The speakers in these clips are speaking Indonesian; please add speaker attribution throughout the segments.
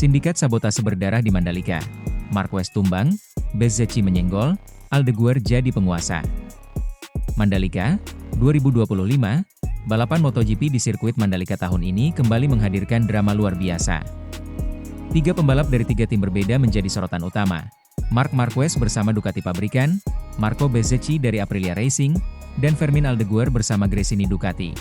Speaker 1: Sindikat sabotase berdarah di Mandalika. Marquez tumbang, Bezzecchi menyenggol, Aldeguer jadi penguasa. Mandalika, 2025, balapan MotoGP di sirkuit Mandalika tahun ini kembali menghadirkan drama luar biasa. 3 pembalap dari 3 tim berbeda menjadi sorotan utama. Marc Marquez bersama Ducati pabrikan, Marco Bezzecchi dari Aprilia Racing, dan Fermin Aldeguer bersama Gresini Ducati.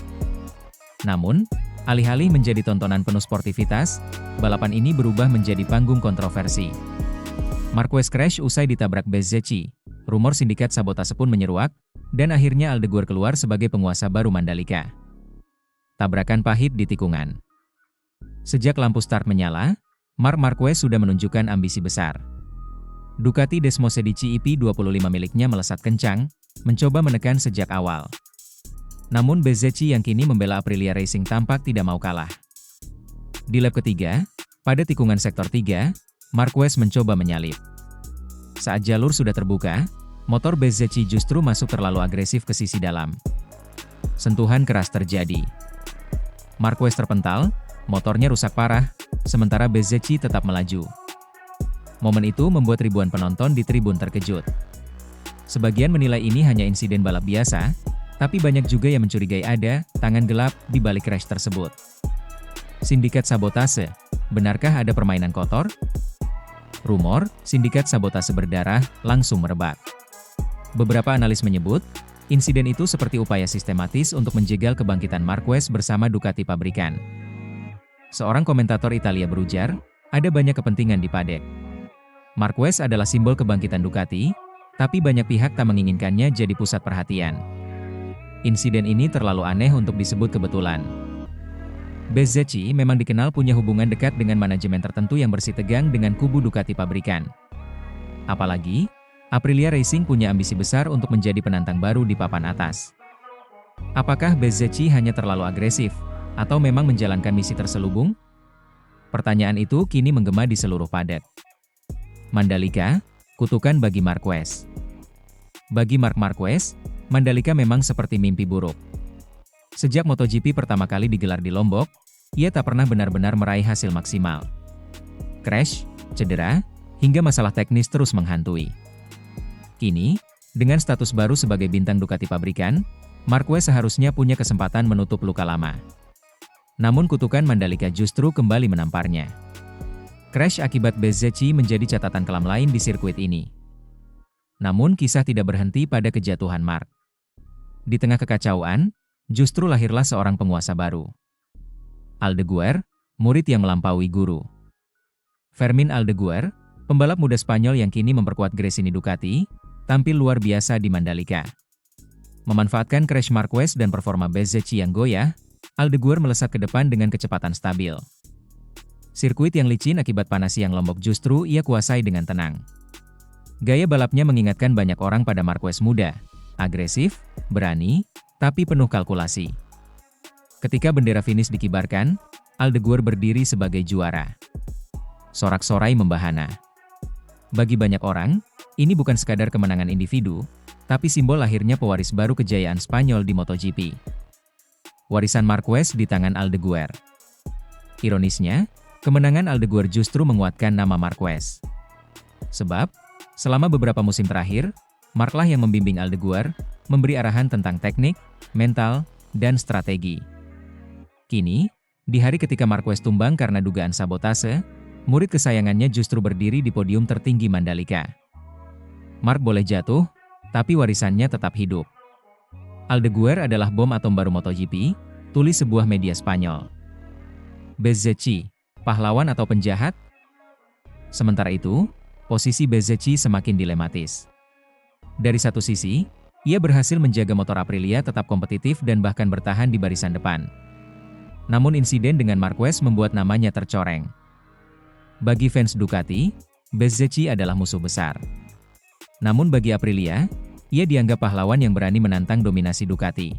Speaker 1: Namun, alih-alih menjadi tontonan penuh sportivitas, balapan ini berubah menjadi panggung kontroversi. Marquez crash usai ditabrak Bezzecchi, rumor sindikat sabotase pun menyeruak, dan akhirnya Aldeguer keluar sebagai penguasa baru Mandalika. Tabrakan pahit di tikungan. Sejak lampu start menyala, Marc Marquez sudah menunjukkan ambisi besar. Ducati Desmosedici EP25 miliknya melesat kencang, mencoba menekan sejak awal. Namun Bezzecchi yang kini membela Aprilia Racing tampak tidak mau kalah. Di lap ketiga, pada tikungan sektor 3, Marquez mencoba menyalip. Saat jalur sudah terbuka, motor Bezzecchi justru masuk terlalu agresif ke sisi dalam. Sentuhan keras terjadi. Marquez terpental, motornya rusak parah, sementara Bezzecchi tetap melaju. Momen itu membuat ribuan penonton di tribun terkejut. Sebagian menilai ini hanya insiden balap biasa, tapi banyak juga yang mencurigai ada tangan gelap di balik crash tersebut. Sindikat sabotase, benarkah ada permainan kotor? Rumor, sindikat sabotase berdarah langsung merebak. Beberapa analis menyebut, insiden itu seperti upaya sistematis untuk menjegal kebangkitan Marquez bersama Ducati pabrikan. Seorang komentator Italia berujar, ada banyak kepentingan di padek. Marquez adalah simbol kebangkitan Ducati, tapi banyak pihak tak menginginkannya jadi pusat perhatian. Insiden ini terlalu aneh untuk disebut kebetulan. Bezzecchi memang dikenal punya hubungan dekat dengan manajemen tertentu yang bersitegang dengan kubu Ducati pabrikan. Apalagi, Aprilia Racing punya ambisi besar untuk menjadi penantang baru di papan atas. Apakah Bezzecchi hanya terlalu agresif, atau memang menjalankan misi terselubung? Pertanyaan itu kini menggema di seluruh paddock. Mandalika, kutukan bagi Marquez. Bagi Marc Marquez, Mandalika memang seperti mimpi buruk. Sejak MotoGP pertama kali digelar di Lombok, ia tak pernah benar-benar meraih hasil maksimal. Crash, cedera, hingga masalah teknis terus menghantui. Kini, dengan status baru sebagai bintang Ducati pabrikan, Marquez seharusnya punya kesempatan menutup luka lama. Namun kutukan Mandalika justru kembali menamparnya. Crash akibat Bezzecchi menjadi catatan kelam lain di sirkuit ini. Namun kisah tidak berhenti pada kejatuhan Marc. Di tengah kekacauan, justru lahirlah seorang penguasa baru. Aldeguer, murid yang melampaui guru. Fermin Aldeguer, pembalap muda Spanyol yang kini memperkuat Gresini Ducati, tampil luar biasa di Mandalika. Memanfaatkan crash Marquez dan performa Bezzecchi yang goyah, Aldeguer melesat ke depan dengan kecepatan stabil. Sirkuit yang licin akibat panas siang Lombok justru ia kuasai dengan tenang. Gaya balapnya mengingatkan banyak orang pada Marquez muda, agresif, berani, tapi penuh kalkulasi. Ketika bendera finish dikibarkan, Aldeguer berdiri sebagai juara. Sorak-sorai membahana. Bagi banyak orang, ini bukan sekadar kemenangan individu, tapi simbol lahirnya pewaris baru kejayaan Spanyol di MotoGP. Warisan Marquez di tangan Aldeguer. Ironisnya, kemenangan Aldeguer justru menguatkan nama Marquez. Sebab, selama beberapa musim terakhir, Marc lah yang membimbing Aldeguer, memberi arahan tentang teknik, mental, dan strategi. Kini, di hari ketika Marquez tumbang karena dugaan sabotase, murid kesayangannya justru berdiri di podium tertinggi Mandalika. Marc boleh jatuh, tapi warisannya tetap hidup. Aldeguer adalah bom atom baru MotoGP, tulis sebuah media Spanyol. Bezzecchi, pahlawan atau penjahat? Sementara itu, posisi Bezzecchi semakin dilematis. Dari satu sisi, ia berhasil menjaga motor Aprilia tetap kompetitif dan bahkan bertahan di barisan depan. Namun insiden dengan Marquez membuat namanya tercoreng. Bagi fans Ducati, Bezzecchi adalah musuh besar. Namun bagi Aprilia, ia dianggap pahlawan yang berani menantang dominasi Ducati.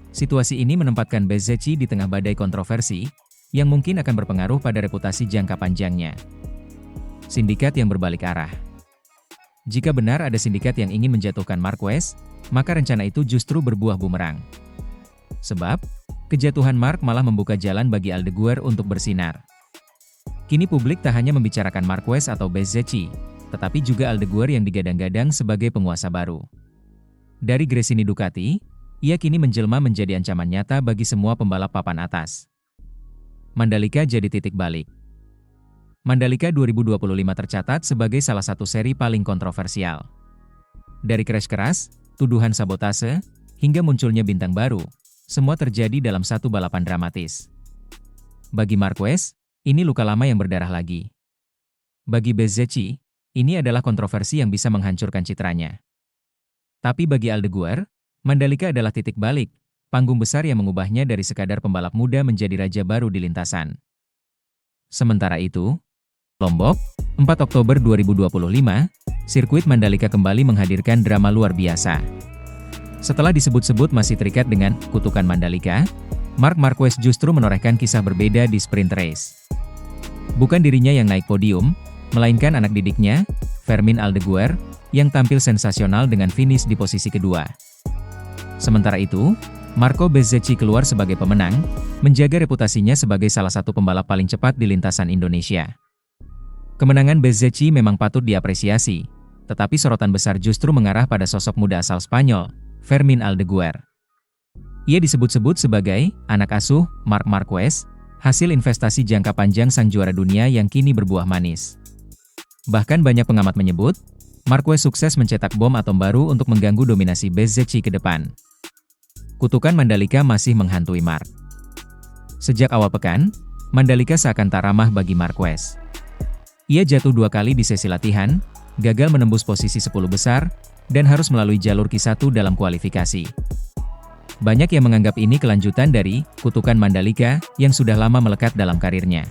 Speaker 1: Situasi ini menempatkan Bezzecchi di tengah badai kontroversi, yang mungkin akan berpengaruh pada reputasi jangka panjangnya. Sindikat yang berbalik arah. Jika benar ada sindikat yang ingin menjatuhkan Marquez, maka rencana itu justru berbuah bumerang. Sebab, kejatuhan Mark malah membuka jalan bagi Aldeguer untuk bersinar. Kini publik tak hanya membicarakan Marquez atau Bezzecchi, tetapi juga Aldeguer yang digadang-gadang sebagai penguasa baru. Dari Gresini Ducati, ia kini menjelma menjadi ancaman nyata bagi semua pembalap papan atas. Mandalika jadi titik balik. Mandalika 2025 tercatat sebagai salah satu seri paling kontroversial. Dari crash keras, tuduhan sabotase, hingga munculnya bintang baru, semua terjadi dalam satu balapan dramatis. Bagi Marquez, ini luka lama yang berdarah lagi. Bagi Bezzecchi, ini adalah kontroversi yang bisa menghancurkan citranya. Tapi bagi Aldeguer, Mandalika adalah titik balik, panggung besar yang mengubahnya dari sekadar pembalap muda menjadi raja baru di lintasan. Sementara itu, Lombok, 4 Oktober 2025, sirkuit Mandalika kembali menghadirkan drama luar biasa. Setelah disebut-sebut masih terikat dengan kutukan Mandalika, Marc Marquez justru menorehkan kisah berbeda di sprint race. Bukan dirinya yang naik podium, melainkan anak didiknya, Fermin Aldeguer, yang tampil sensasional dengan finish di posisi kedua. Sementara itu, Marco Bezzecchi keluar sebagai pemenang, menjaga reputasinya sebagai salah satu pembalap paling cepat di lintasan Indonesia. Kemenangan Bezzecchi memang patut diapresiasi, tetapi sorotan besar justru mengarah pada sosok muda asal Spanyol, Fermin Aldeguer. Ia disebut-sebut sebagai anak asuh Marc Marquez, hasil investasi jangka panjang sang juara dunia yang kini berbuah manis. Bahkan banyak pengamat menyebut, Marquez sukses mencetak bom atom baru untuk mengganggu dominasi Bezzecchi ke depan. Kutukan Mandalika masih menghantui Marc. Sejak awal pekan, Mandalika seakan tak ramah bagi Marquez. Ia jatuh 2 kali di sesi latihan, gagal menembus posisi 10 besar, dan harus melalui jalur Q1 dalam kualifikasi. Banyak yang menganggap ini kelanjutan dari kutukan Mandalika yang sudah lama melekat dalam karirnya.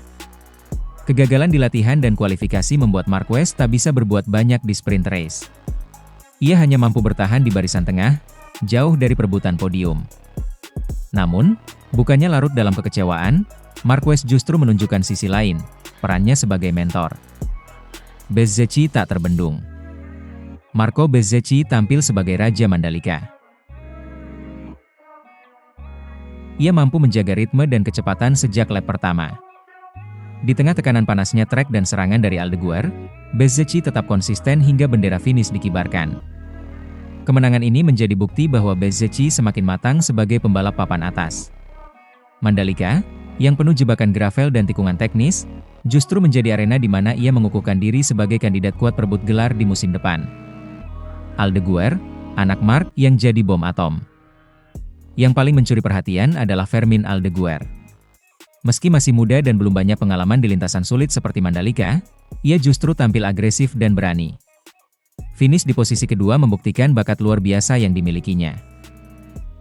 Speaker 1: Kegagalan di latihan dan kualifikasi membuat Marquez tak bisa berbuat banyak di sprint race. Ia hanya mampu bertahan di barisan tengah, jauh dari perebutan podium. Namun, bukannya larut dalam kekecewaan, Marquez justru menunjukkan sisi lain, perannya sebagai mentor. Bezzecchi tak terbendung. Marco Bezzecchi tampil sebagai Raja Mandalika. Ia mampu menjaga ritme dan kecepatan sejak lap pertama. Di tengah tekanan panasnya trek dan serangan dari Aldeguer, Bezzecchi tetap konsisten hingga bendera finish dikibarkan. Kemenangan ini menjadi bukti bahwa Bezzecchi semakin matang sebagai pembalap papan atas. Mandalika, yang penuh jebakan gravel dan tikungan teknis, justru menjadi arena di mana ia mengukuhkan diri sebagai kandidat kuat perebut gelar di musim depan. Aldeguer, anak Marc yang jadi bom atom. Yang paling mencuri perhatian adalah Fermin Aldeguer. Meski masih muda dan belum banyak pengalaman di lintasan sulit seperti Mandalika, ia justru tampil agresif dan berani. Finish di posisi kedua membuktikan bakat luar biasa yang dimilikinya.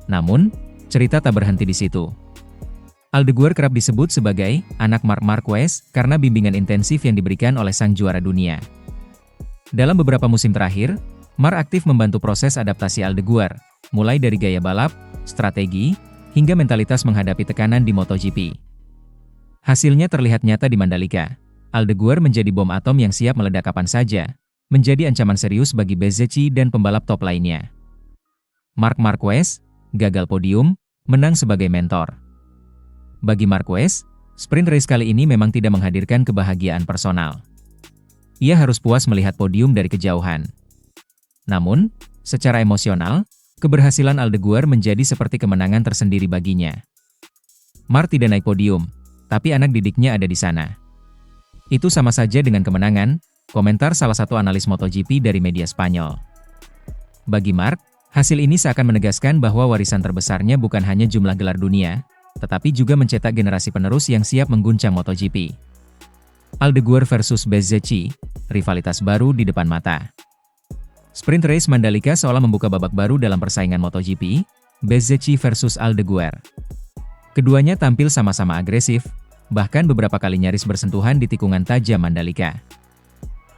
Speaker 1: Namun, cerita tak berhenti di situ. Aldeguer kerap disebut sebagai anak Marc Marquez karena bimbingan intensif yang diberikan oleh sang juara dunia. Dalam beberapa musim terakhir, Marc aktif membantu proses adaptasi Aldeguer, mulai dari gaya balap, strategi, hingga mentalitas menghadapi tekanan di MotoGP. Hasilnya terlihat nyata di Mandalika. Aldeguer menjadi bom atom yang siap meledak kapan saja, menjadi ancaman serius bagi Bezzecchi dan pembalap top lainnya. Marc Marquez, gagal podium, menang sebagai mentor. Bagi Marquez, sprint race kali ini memang tidak menghadirkan kebahagiaan personal. Ia harus puas melihat podium dari kejauhan. Namun, secara emosional, keberhasilan Aldeguer menjadi seperti kemenangan tersendiri baginya. Marc tidak naik podium, tapi anak didiknya ada di sana. Itu sama saja dengan kemenangan, komentar salah satu analis MotoGP dari media Spanyol. Bagi Marc, hasil ini seakan menegaskan bahwa warisan terbesarnya bukan hanya jumlah gelar dunia, tetapi juga mencetak generasi penerus yang siap mengguncang MotoGP. Aldeguer versus Bezzecchi, rivalitas baru di depan mata. Sprint race Mandalika seolah membuka babak baru dalam persaingan MotoGP, Bezzecchi versus Aldeguer. Keduanya tampil sama-sama agresif, bahkan beberapa kali nyaris bersentuhan di tikungan tajam Mandalika.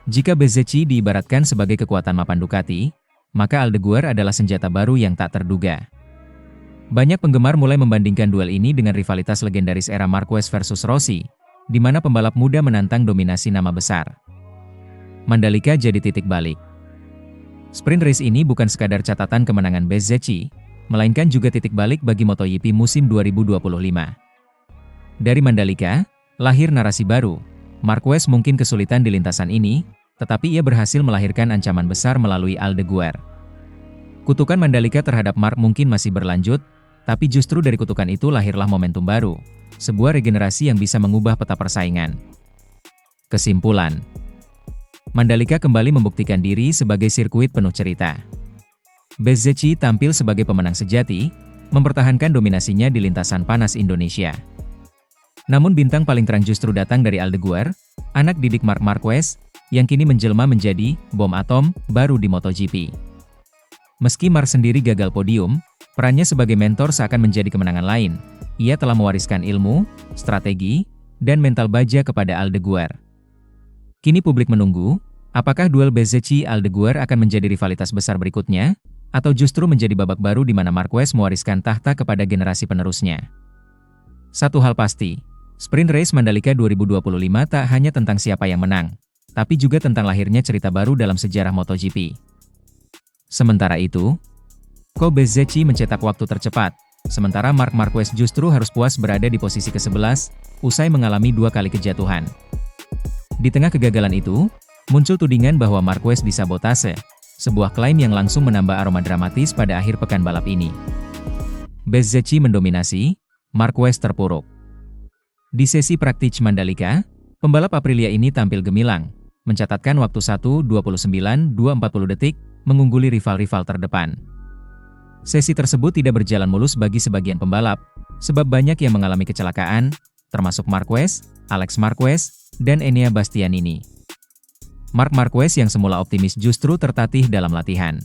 Speaker 1: Jika Bezzecchi diibaratkan sebagai kekuatan mapan Ducati, maka Aldeguer adalah senjata baru yang tak terduga. Banyak penggemar mulai membandingkan duel ini dengan rivalitas legendaris era Marquez versus Rossi, di mana pembalap muda menantang dominasi nama besar. Mandalika jadi titik balik. Sprint race ini bukan sekadar catatan kemenangan Bezzecchi, melainkan juga titik balik bagi MotoGP musim 2025. Dari Mandalika, lahir narasi baru. Marquez mungkin kesulitan di lintasan ini, tetapi ia berhasil melahirkan ancaman besar melalui Aldeguer. Kutukan Mandalika terhadap Marc mungkin masih berlanjut, tapi justru dari kutukan itu lahirlah momentum baru, sebuah regenerasi yang bisa mengubah peta persaingan. Kesimpulan, Mandalika kembali membuktikan diri sebagai sirkuit penuh cerita. Bezzecchi tampil sebagai pemenang sejati, mempertahankan dominasinya di lintasan panas Indonesia. Namun bintang paling terang justru datang dari Aldeguer, anak didik Marc Marquez, yang kini menjelma menjadi bom atom baru di MotoGP. Meski Marc sendiri gagal podium, perannya sebagai mentor seakan menjadi kemenangan lain. Ia telah mewariskan ilmu, strategi, dan mental baja kepada Aldeguer. Kini publik menunggu, apakah duel Bezzecchi-Aldeguer akan menjadi rivalitas besar berikutnya, atau justru menjadi babak baru di mana Marquez mewariskan tahta kepada generasi penerusnya. Satu hal pasti, Sprint Race Mandalika 2025 tak hanya tentang siapa yang menang, tapi juga tentang lahirnya cerita baru dalam sejarah MotoGP. Sementara itu, Bezzecchi mencetak waktu tercepat, sementara Marc Marquez justru harus puas berada di posisi ke-11, usai mengalami 2 kali kejatuhan. Di tengah kegagalan itu, muncul tudingan bahwa Marquez disabotase, sebuah klaim yang langsung menambah aroma dramatis pada akhir pekan balap ini. Bezzecchi mendominasi, Marquez terpuruk. Di sesi praktik Mandalika, pembalap Aprilia ini tampil gemilang, mencatatkan waktu 1:29.240 detik, mengungguli rival-rival terdepan. Sesi tersebut tidak berjalan mulus bagi sebagian pembalap, sebab banyak yang mengalami kecelakaan, termasuk Marquez, Alex Marquez, dan Enea Bastianini. Marc Marquez yang semula optimis justru tertatih dalam latihan.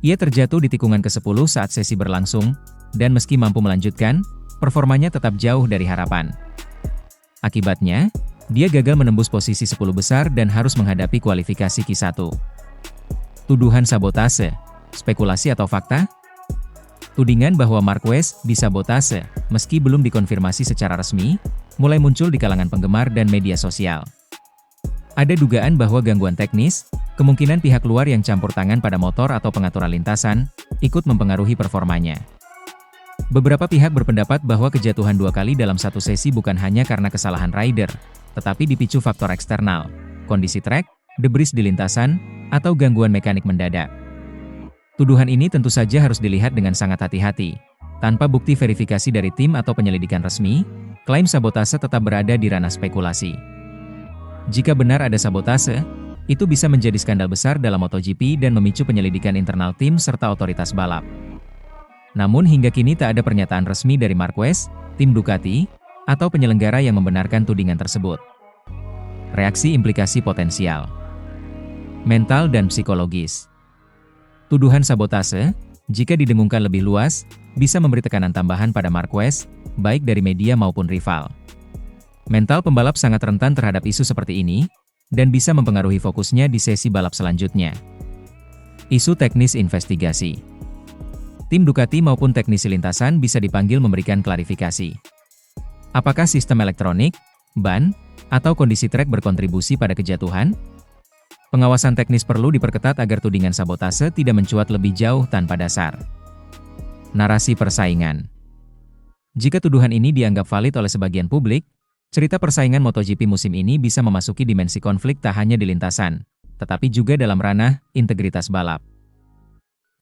Speaker 1: Ia terjatuh di tikungan ke-10 saat sesi berlangsung, dan meski mampu melanjutkan, performanya tetap jauh dari harapan. Akibatnya, dia gagal menembus posisi 10 besar dan harus menghadapi kualifikasi Q1. Tuduhan sabotase, spekulasi atau fakta? Tudingan bahwa Marquez disabotase, meski belum dikonfirmasi secara resmi, mulai muncul di kalangan penggemar dan media sosial. Ada dugaan bahwa gangguan teknis, kemungkinan pihak luar yang campur tangan pada motor atau pengaturan lintasan, ikut mempengaruhi performanya. Beberapa pihak berpendapat bahwa kejatuhan 2 kali dalam satu sesi bukan hanya karena kesalahan rider, tetapi dipicu faktor eksternal, kondisi trek, debris di lintasan, atau gangguan mekanik mendadak. Tuduhan ini tentu saja harus dilihat dengan sangat hati-hati. Tanpa bukti verifikasi dari tim atau penyelidikan resmi, klaim sabotase tetap berada di ranah spekulasi. Jika benar ada sabotase, itu bisa menjadi skandal besar dalam MotoGP dan memicu penyelidikan internal tim serta otoritas balap. Namun hingga kini tak ada pernyataan resmi dari Marquez, tim Ducati, atau penyelenggara yang membenarkan tudingan tersebut. Reaksi implikasi potensial. Mental dan psikologis. Tuduhan sabotase, jika didengungkan lebih luas, bisa memberi tekanan tambahan pada Marquez, baik dari media maupun rival. Mental pembalap sangat rentan terhadap isu seperti ini, dan bisa mempengaruhi fokusnya di sesi balap selanjutnya. Isu teknis investigasi. Tim Ducati maupun teknisi lintasan bisa dipanggil memberikan klarifikasi. Apakah sistem elektronik, ban, atau kondisi trek berkontribusi pada kejatuhan? Pengawasan teknis perlu diperketat agar tudingan sabotase tidak mencuat lebih jauh tanpa dasar. Narasi persaingan. Jika tuduhan ini dianggap valid oleh sebagian publik, cerita persaingan MotoGP musim ini bisa memasuki dimensi konflik tak hanya di lintasan, tetapi juga dalam ranah integritas balap.